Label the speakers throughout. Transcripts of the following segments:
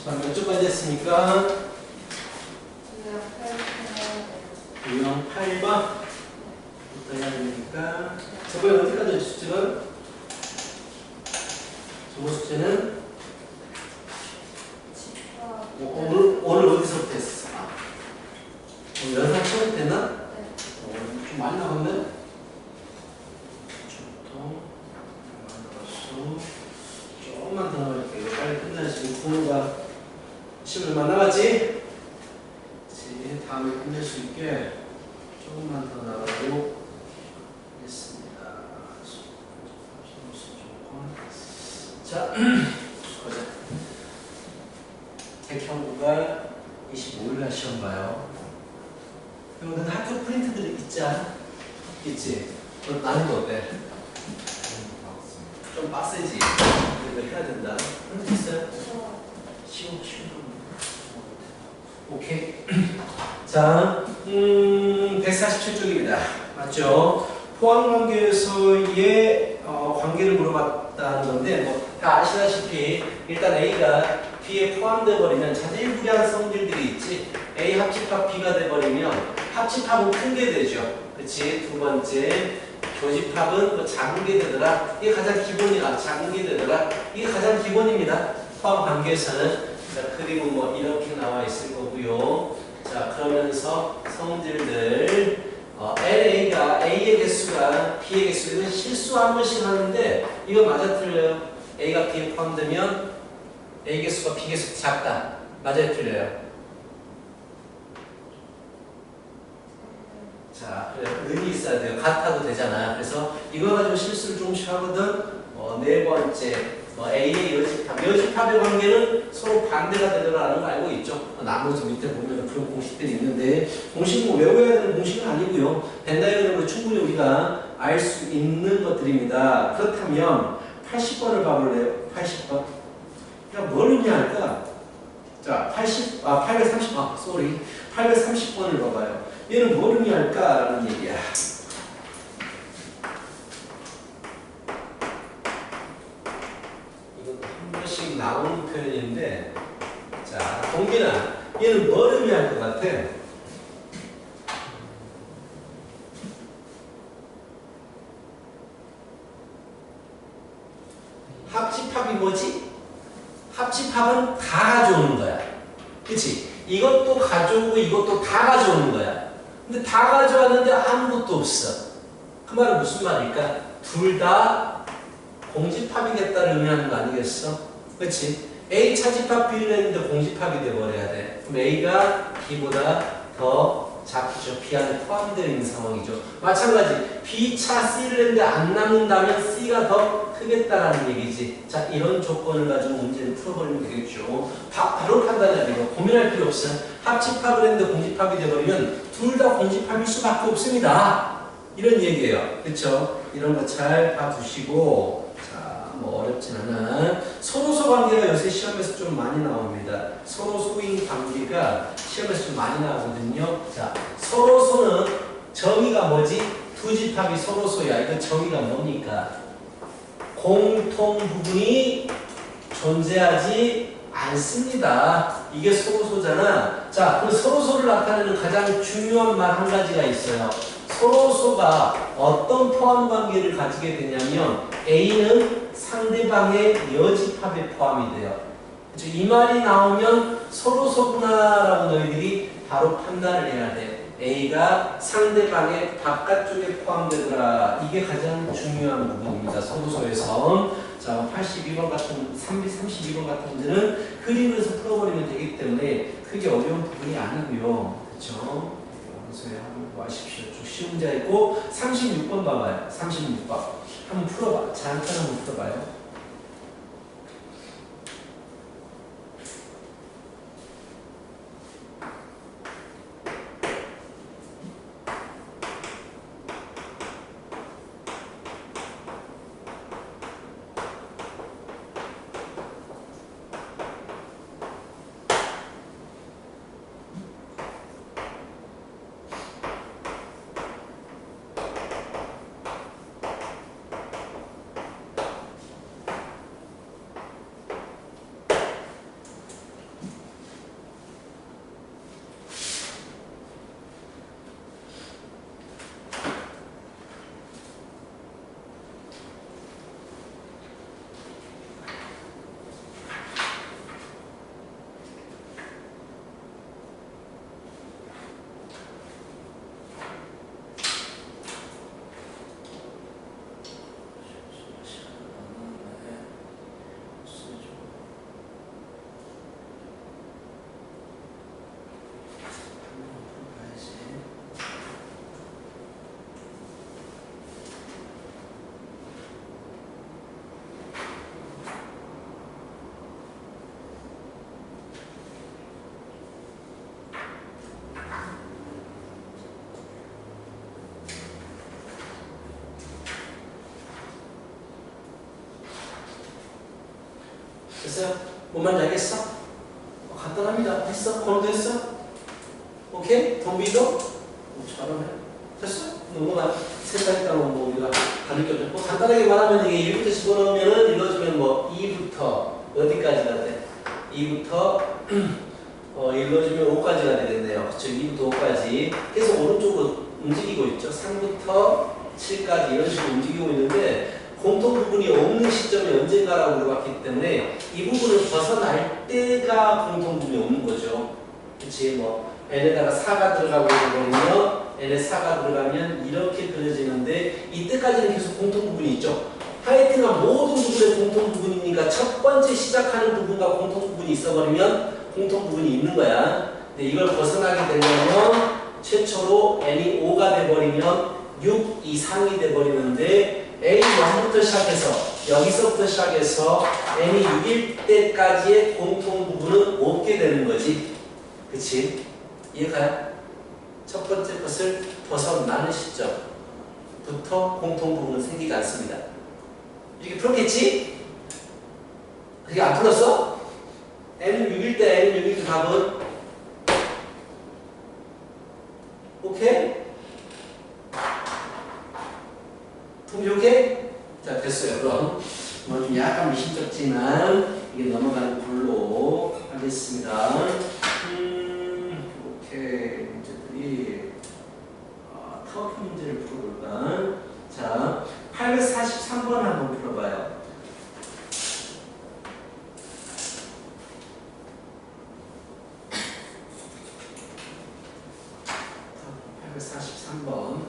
Speaker 1: 그럼 몇 쪽까지 했습니까? 유형 8번부터 해야 되니까 저번에 어디까지 했죠 지금? 저번 숙제는 오늘 어디서부터 했어? 오늘 연상 처음 됐나? 좀 많이 나갔네? 조금만 더 나갈게요. 이거 빨리 끝나시고 부모가 시험 얼마 남았지? 다음에 끝낼 수 있게 조금만 더 나가고 하겠습니다. 자, 보자. 택형부가 25일날 시험 봐요. 여러분 학교 프린트들이 있지 않아? 있지? 너 난이도 어때? 좀 빡세지? 이거 해야 된다. 프린트 있어요? 쉬운 오케이. 자, 147쪽입니다. 맞죠? 포함관계에서의 관계를 물어봤다는 건데, 뭐 다 아시다시피 일단 A가 B에 포함돼 버리면 자질구레한 성질들이 있지. A 합집합 B가 돼 버리면 합집합은 큰 게 되죠. 그렇지? 두 번째 교집합은 뭐 작은 게 되더라. 이게 가장 기본이라 작은 게 되더라. 이게 가장 기본입니다. 포함관계에서는. 자, 그리고 뭐 이렇게 나와 있을 거고요. 자, 그러면서 성질들 LA가 A의 개수가 B의 개수 이건 실수 한 번씩 하는데 이거 맞아 틀려요? A가 B에 포함되면 A 개수가 B 개수 작다. 맞아요 틀려요? 자, 그래 의미 있어야 돼요. 같아도 되잖아. 그래서 이거 가지고 실수를 조금씩 하거든. 네 번째 A의 여집합의 관계는 서로 반대가 되더라는 거 알고 있죠? 나머지 밑에 보면 그런 공식들이 있는데 공식 뭐 외워야 되는 공식은 아니고요. 벤다이어로 충분히 우리가 알 수 있는 것들입니다. 그렇다면 80번을 봐볼래요? 80번. 그러니까 뭘 의미할까? 자, 830번을 봐봐요. 얘는 뭘 의미할까라는 얘기야. 나오는 표현인데, 자, 동기나 얘는 뭘 의미할 것 같아? 합집합이 뭐지? 합집합은 다 가져오는 거야. 그치? 이것도 가져오고 이것도 다 가져오는 거야. 근데 다 가져왔는데 아무것도 없어. 그 말은 무슨 말일까? 둘 다 공집합이겠다를 의미하는 거 아니겠어? 그렇지? A 차집합 B를 했는데 공집합이 돼버려야 돼. 그럼 A가 B보다 더 작죠. B 안에 포함되어 있는 상황이죠. 마찬가지 B 차 C를 했는데 안 남는다면 C가 더 크겠다라는 얘기지. 자, 이런 조건을 가지고 문제를 풀어버리면 되겠죠. 바로 판단해야 돼요. 고민할 필요 없어요. 합집합을 했는데 공집합이 돼버리면 둘 다 공집합일 수밖에 없습니다. 이런 얘기예요. 그렇죠? 이런 거 잘 봐두시고 뭐 어렵진 않아. 서로소 관계가 요새 시험에서 좀 많이 나옵니다. 서로소인 관계가 시험에서 좀 많이 나오거든요. 자, 서로소는 정의가 뭐지? 두 집합이 서로소야. 이거 정의가 뭡니까? 공통 부분이 존재하지 않습니다. 이게 서로소잖아. 자, 그럼 서로소를 나타내는 가장 중요한 말 한 가지가 있어요. 서로소가 어떤 포함 관계를 가지게 되냐면 A는 상대방의 여집합에 포함이 돼요. 그렇죠? 이 말이 나오면 서로소구나라고 너희들이 바로 판단을 해야 돼. A가 상대방의 바깥쪽에 포함되더라. 이게 가장 중요한 부분입니다. 서로소에서. 자, 82번 같은 32번 같은 문제는 그림에서 풀어버리면 되기 때문에 크게 어려운 부분이 아니고요. 그렇죠? 그래서 한번 보십시오. 좀 쉬운 문제 있고 36번 봐봐요. 36번 한번 풀어봐. 잠깐 한번 풀어봐요. 됐어요? 뭔 말인지 알겠어? 간단합니다. 했어? 번호도 했어? 오케이? 덤비도? 잘하네. 됐어? 넘어가. 생각했다는 뭐 우리가 다 느껴져. 뭐 간단하게 말하면 이게 1부터 집어넣으면 읽어주면 뭐 2부터 어디까지가 돼? 2부터 읽어주면 5까지가 되겠네요. 그쵸? 2부터 5까지. 계속 오른쪽으로 움직이고 있죠. 3부터 7까지 이런 식으로 움직이고 있는데 공통 부분이 없는 시점이 언젠가라고 물어봤기 때문에 이 부분을 벗어날 때가 공통 부분이 없는 거죠. 그치? 뭐 n에다가 4가 들어가고 있거든요. n에 4가 들어가면 이렇게 그려지는데 이때까지는 계속 공통 부분이 있죠. 하여튼간 모든 부분의 공통 부분이니까 첫 번째 시작하는 부분과 공통 부분이 있어버리면 공통 부분이 있는 거야. 근데 이걸 벗어나게 되려면 최초로 n이 5가 돼버리면 6 이상이 돼버리는데 A1부터 시작해서 여기서부터 시작해서 n이 6일 때까지의 공통 부분은 없게 되는 거지. 그치? 이해가요? 첫 번째 것을 벗어나는 시점부터 공통 부분은 생기지 않습니다. 이렇게 풀었겠지? 그게 안 풀었어? n은 6일 때 n은 6일 때 답은 오케이? 동의 오케이? 자 됐어요. 그럼 뭐 좀 약간 미심쩍지만 이게 넘어가는 걸로 하겠습니다. 오케이. 문제들이 타워표 문제를 풀어볼까? 자 843번 한번 풀어봐요. 843번.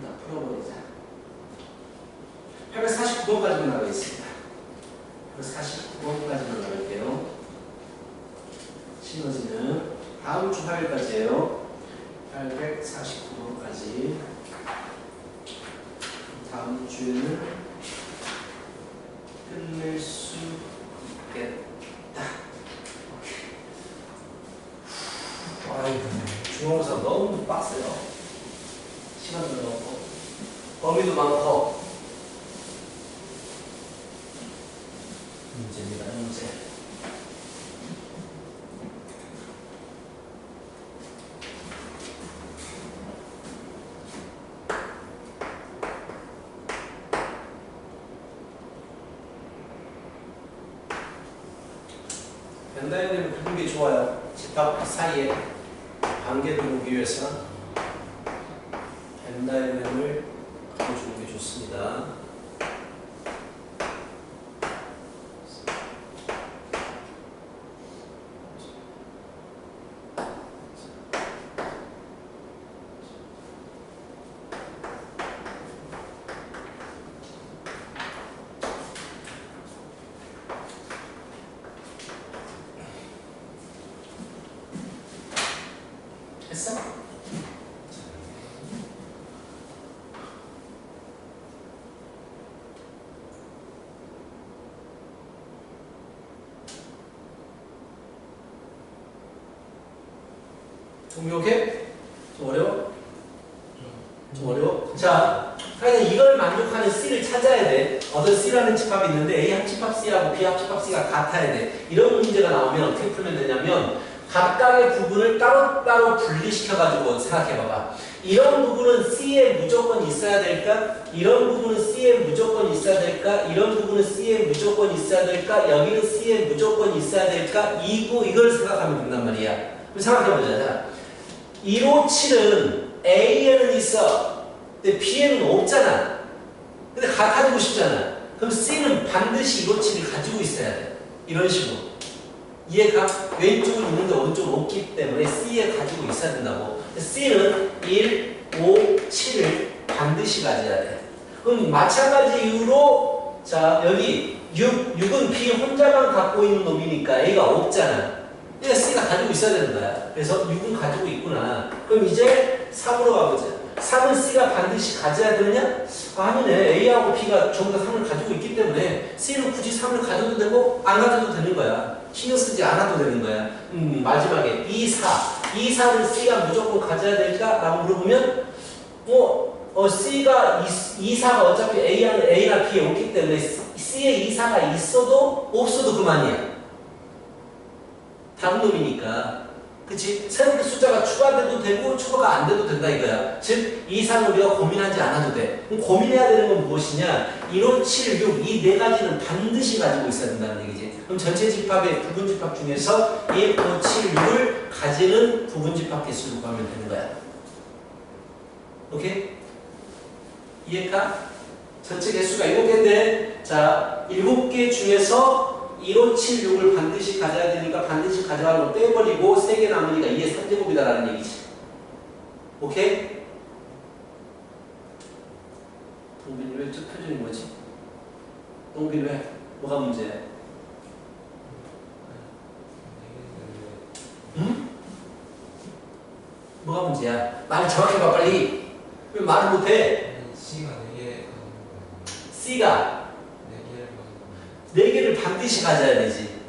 Speaker 1: 다 풀어버리자. 849번까지만 나가겠습니다. 849번까지만 나갈게요. 시너지는 다음 주 화요일까지예요. 849번까지. 다음 주에는 끝낼 수 있겠다. 아이고, 중간고사 너무 빡세요. 시간도 많고, 범위도 많고. 문제입니다, 문제. 벤다이어그램을 그리는 게 좋아요. 집합 사이에 관계를 보기 위해서 벤다이어그램을 그려주는 게 좋습니다. 했어? 동의 오케이? 좀 어려워? 좀 어려워? 자, 하여튼 이걸 만족하는 C를 찾아야 돼. 어떤 C라는 집합이 있는데 A 합집합 C하고 B 합집합 C가 같아야 돼. 이런 문제가 나오면 어떻게 풀면 되냐면 각각의 부분을 따로따로 분리시켜가지고 생각해봐봐. 이런 부분은 C에 무조건 있어야 될까? 이런 부분은 C에 무조건 있어야 될까? 이런 부분은 C에 무조건 있어야 될까? 여기는 C에 무조건 있어야 될까? 이걸 생각하면 된단 말이야. 그럼 생각해보자. 1, 5, 7은 A에는 있어. 근데 B에는 없잖아. 근데 가지고 싶잖아. 그럼 C는 반드시 1, 5, 7을 가지고 있어야 돼. 이런 식으로. 이해가? 왼쪽은 있는데 오른쪽은 없기 때문에 C에 가지고 있어야 된다고. C는 1, 5, 7을 반드시 가져야 돼. 그럼 마찬가지 이유로 자 여기 6은 B 혼자만 갖고 있는 놈이니까 A가 없잖아. 그러니까 C가 가지고 있어야 되는 거야. 그래서 6은 가지고 있구나. 그럼 이제 3으로 가보자. 3은 C가 반드시 가져야 되느냐? 아니네. A하고 B가 전부 다 3을 가지고 있기 때문에 C는 굳이 3을 가져도 되고 안 가져도 되는 거야. 신경 쓰지 않아도 되는 거야. 마지막에 2, 4. 2, 4를 C가 무조건 가져야 될까? 라고 물어보면 C가 이사가 어차피 A나 B에 없기 때문에 C에 이사가 있어도 없어도 그만이야. 다른 놈이니까. 그치? 새롭게 숫자가 추가돼도 되고 추가가 안 돼도 된다 이거야. 즉 이사는 우리가 고민하지 않아도 돼. 그럼 고민해야 되는 건 무엇이냐? 1, 5, 7, 6 이 네 가지는 반드시 가지고 있어야 된다는 얘기지. 그럼 전체 집합의 부분 집합 중에서 1, 5, 7, 6을 가지는 부분 집합 개수를 구하면 되는 거야. 오케이? 이해가? 전체 개수가 7개인데 자 7개 중에서 1, 5, 7, 6을 반드시 가져야 되니까 반드시 가져가는 걸 빼버리고 3개 남으니까 2의 3제곱이다라는 얘기지. 오케이? 동빈이 왜 저 표정이 뭐지? 동빈 왜? 뭐가 문제야? 응? 뭐가 문제야? 말 정확히 봐 빨리. 왜 말을 못해?
Speaker 2: C가 4개
Speaker 1: C가 4개를 반드시 가져야 되지.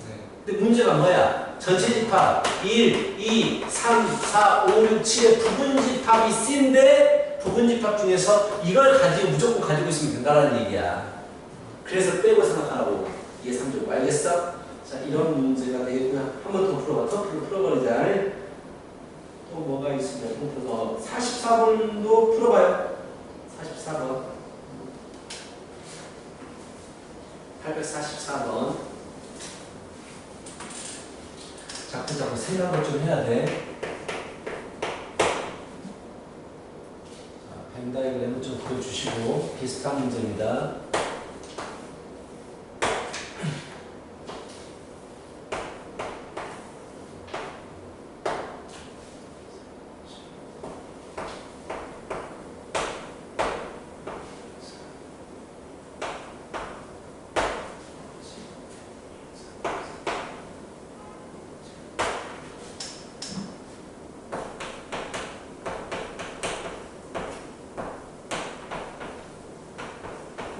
Speaker 1: 근데 문제가 뭐야? 전체 집합 1, 2, 3, 4, 5, 6, 7의 부분 집합이 C인데 부분 집합 중에서 이걸 가지고 무조건 가지고 있으면 된다는 얘기야. 그래서 빼고 생각하라고. 2의 3제곱 알겠어? 자 이런 문제가 되겠구나. 한 번 더 풀어봐. 더 풀어버리자. 또 뭐가 있으면 더 44번도 풀어봐요. 44번 844번 자꾸 생각을 좀 해야 돼. 자, 벤 다이그램을 좀 그려주시고 비슷한 문제입니다.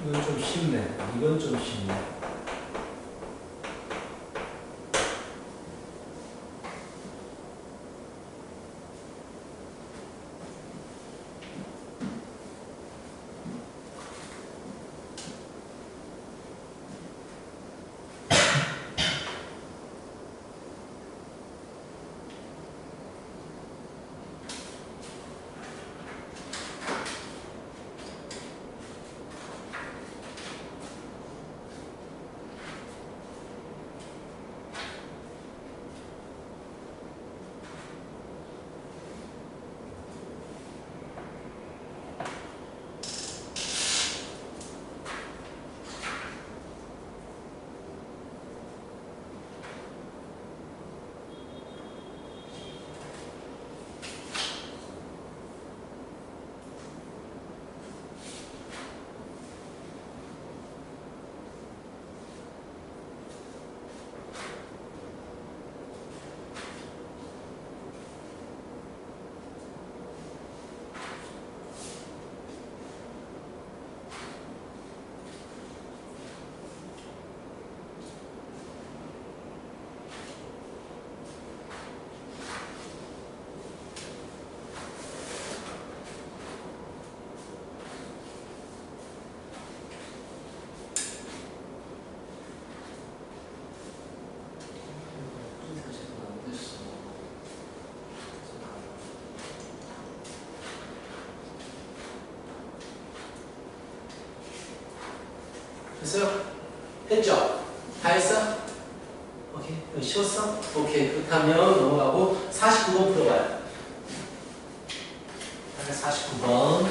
Speaker 1: 이건 좀 쉽네. 이건 좀 쉽네. 됐어요? 했죠? 다 했어? 오케이. 쉬웠어? 오케이. 그렇다면 넘어가고 49번 풀어봐요. 49번.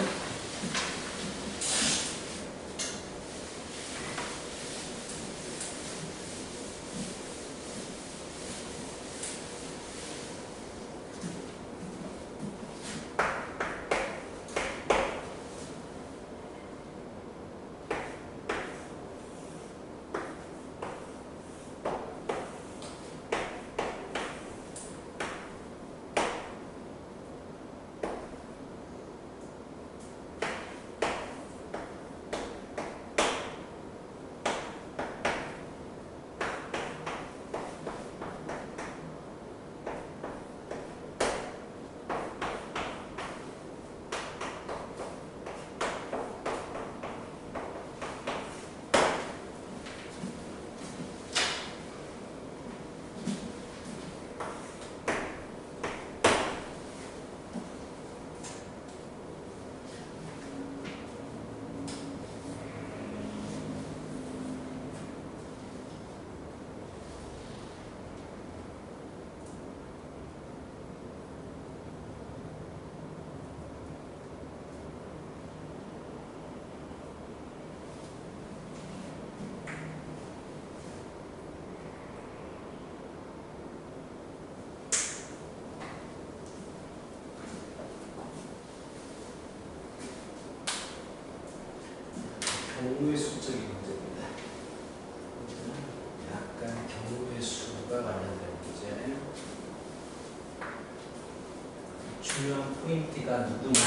Speaker 1: 포인트가 누구냐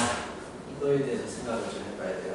Speaker 1: 이거에 대해서 생각을 좀 해봐야 돼요.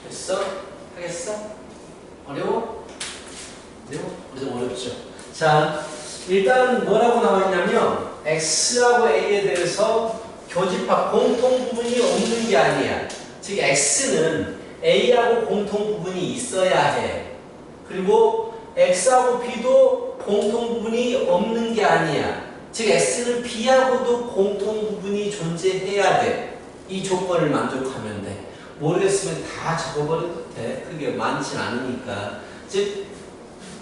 Speaker 1: 됐어? 하겠어? 어려워? 어려워? 좀 어렵죠? 자, 일단 뭐라고 나와 있냐면 X하고 A에 대해서 교집합 공통 부분이 없는 게 아니야. 즉 X는 A하고 공통 부분이 있어야 해. 그리고 X하고 B도 공통 부분이 없는 게 아니야. 즉 X는 B하고도 공통 부분이 존재해야 돼. 이 조건을 만족하면 돼. 모르겠으면 다 적어버려도 돼. 그게 많진 않으니까. 즉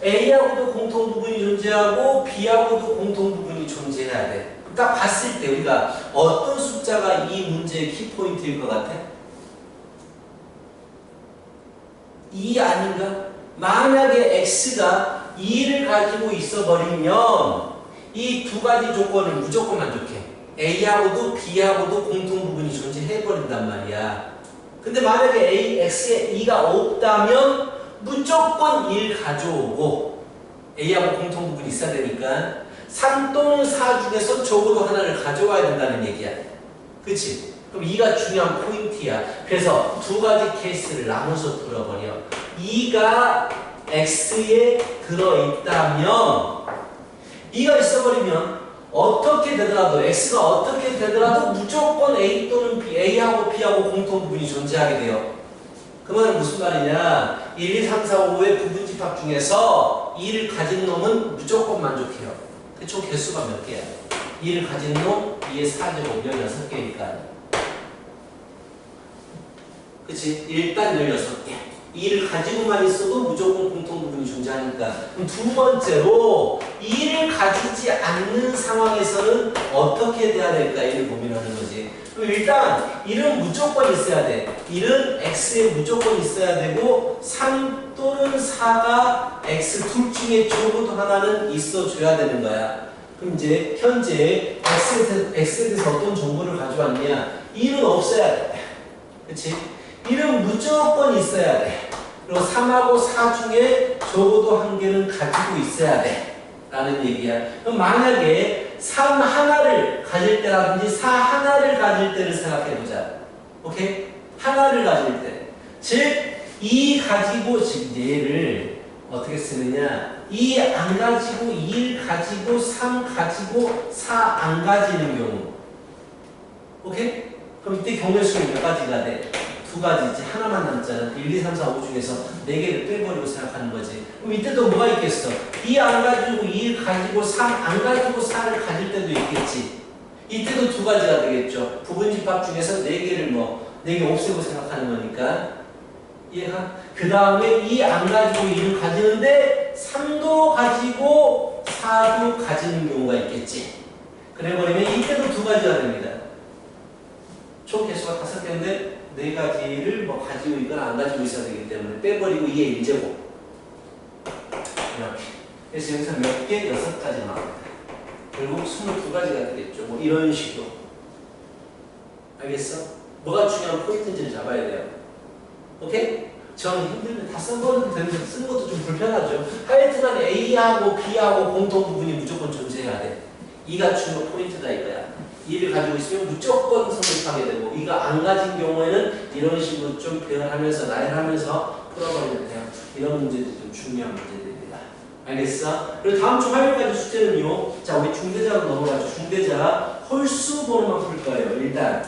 Speaker 1: A하고도 공통 부분이 존재하고 B하고도 공통 부분이 존재해야 돼. 딱 봤을 때 우리가 어떤 숫자가 이 문제의 키포인트일 것 같아? 2 아닌가? 만약에 X가 2를 가지고 있어 버리면 이 두 가지 조건을 무조건 만족해. A하고도 B하고도 공통 부분이 존재해 버린단 말이야. 근데 만약에 X에 2가 없다면 무조건 1 가져오고 A하고 공통 부분이 있어야 되니까 3 또는 4 중에서 적어도 하나를 가져와야 된다는 얘기야. 그치? 그럼 2가 중요한 포인트야. 그래서 두 가지 케이스를 나눠서 풀어버려. 2가 X에 들어있다면 2가 있어버리면 어떻게 되더라도 X가 어떻게 되더라도 무조건 A 또는 B, A하고 B하고 공통 부분이 존재하게 돼요. 그 말은 무슨 말이냐? 1, 2, 3, 4, 5의 부분집합 중에서 2를 가진 놈은 무조건 만족해요. 그 총 개수가 몇 개야? 2를 가진 놈 2의 4제곱 16개니까. 그치? 일단 16개. 2를 가지고만 있어도 무조건 공통 부분이 존재하니까. 그럼 두 번째로 2를 가지지 않는 상황에서는 어떻게 돼야 될까? 이를 고민하는 거지. 그럼 일단 1은 무조건 있어야 돼. 1은 X에 무조건 있어야 되고 3 또는 4가 X 둘 중에 적어도 하나는 있어줘야 되는 거야. 그럼 이제 현재 X에 대해서 어떤 정보를 가져왔냐? 1은 없어야 돼. 그치? 1은 무조건 있어야 돼. 그리고 3하고 4 중에 적어도 한 개는 가지고 있어야 돼. 라는 얘기야. 그럼 만약에 3 하나를 가질 때라든지 4 하나를 가질 때를 생각해보자. 오케이? 하나를 가질 때. 즉, 2 가지고 지금 얘를 어떻게 쓰느냐. 2 안 가지고 1 가지고 3 가지고 4 안 가지는 경우. 오케이? 그럼 이때 경우의 수는 몇 가지가 돼? 두 가지지. 하나만 남잖아. 1, 2, 3, 4, 5 중에서 4개를 빼버리고 생각하는 거지. 그럼 이때 또 뭐가 있겠어? 2 안 가지고 1 가지고 3 안 가지고 4를 가질 때도 있겠지. 이때도 두 가지가 되겠죠. 부분집합 중에서 4개를 4개 없애고 생각하는 거니까. 이해가? 그 다음에 2 안 가지고 1을 가지는데 3도 가지고 4도 가지는 경우가 있겠지. 그래버리면 이때도 두 가지가 됩니다. 총 개수가 5개인데 4가지를 가지고 있거나 안 가지고 있어야 되기 때문에 빼버리고 2의 1제곱. 이렇게. 그래서 여기서 몇 개? 6가지 나옵니다. 결국 22가지가 되겠죠. 이런 식으로. 알겠어? 뭐가 중요한 포인트인지를 잡아야 돼요. 오케이? 저는 힘들면 다 써버려도 되는데 쓰는 것도 좀 불편하죠. 하여튼간 A하고 B하고 공통 부분이 무조건 존재해야 돼. 이가 중요 포인트다 이거야. 이를 가지고 있으면 무조건 성립하게 되고, 이가 안 가진 경우에는 이런 식으로 좀 배열하면서 나열하면서 풀어버리면 돼요. 이런 문제들이 좀 중요한 문제들입니다. 알겠어? 그리고 다음 주 화요일까지 숙제는요. 자, 우리 중대자로 넘어가죠. 중대자 홀수 번호만 풀 거예요. 일단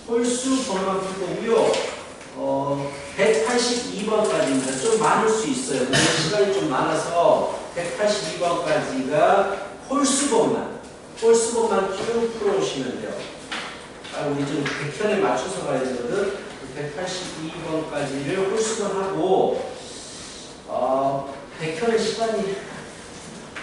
Speaker 1: 홀수 번호만 풀 거고요. 182번까지입니다. 좀 많을 수 있어요. 오늘 시간이 좀 많아서 182번까지가 홀수번만 쭉 풀어오시면 돼요. 우리 좀 100편에 맞춰서 가야 되거든. 182번까지를 홀수번 하고 100편의 시간이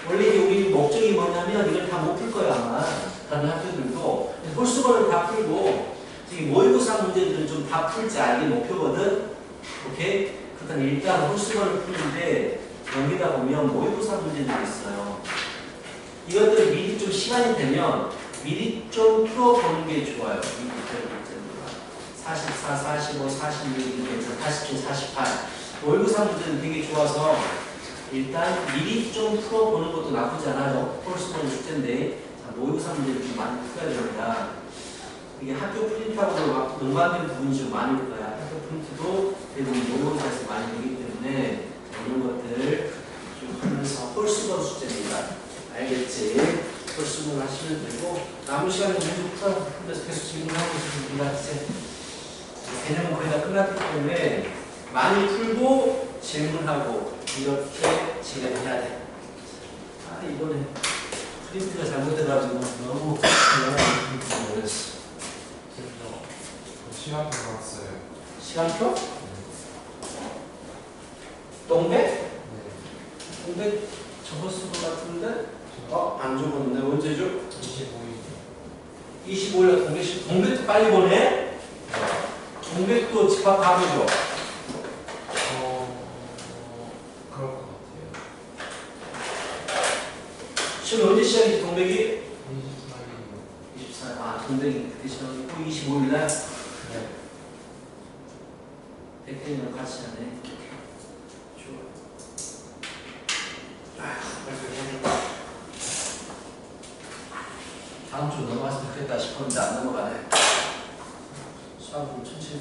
Speaker 1: 원래 우리 목적이 뭐냐면 이걸 다 못 풀 거야 아마. 다른 학교들도 홀수번을 다 풀고 모의고사 문제들은 좀 다 풀지 않게 목표거든. 오케이? 그러니까 일단 홀수번을 푸는데 여기다 보면 모의고사 문제들이 있어요. 이것들 미리 좀 시간이 되면 미리 좀 풀어보는 게 좋아요. 44, 45, 46, 47, 48 모의고사 문제는 되게 좋아서 일단 미리 좀 풀어보는 것도 나쁘지 않아요. 홀수번 숙제인데 모의고사 문제를 좀 많이 풀어야 됩니다. 이게 학교 프린트하고도 막 동반된 부분이 좀 많을 거야. 학교 프린트도 대부분 모의고사에서 많이 되기 때문에 이런 것들 좀 하면서 홀수번 숙제입니다. 알겠지? 홀수번 하시면 되고 남은 시간에 문제 풀어서 계속 질문하고 있습니다. 이제 개념은 거의 다 끝났기 때문에 많이 풀고 질문하고 이렇게 진행해야 돼. 이번에 프린트가 잘못돼가지고 너무 어려웠어.
Speaker 2: 시간표 나왔어요.
Speaker 1: 시간표? 동백?
Speaker 2: 네.
Speaker 1: 동백 적었을 것 같은데? 안 적었는데 언제죠?
Speaker 2: 25일.
Speaker 1: 25일에 동백도 빨리 보내? 동백도 집합 가보죠?
Speaker 2: 그럴 것 같아요.
Speaker 1: 지금 언제 시작이지 동백이?
Speaker 2: 24일.
Speaker 1: 24일. 동백이 그때 시작이고 25일날?
Speaker 2: 네.
Speaker 1: 백현이랑 같이 하네. 좋아. 빨리 해야겠다. 다음 주 넘어갔으면 좋겠다 싶었는데 안 넘어가네. 수학은 천천히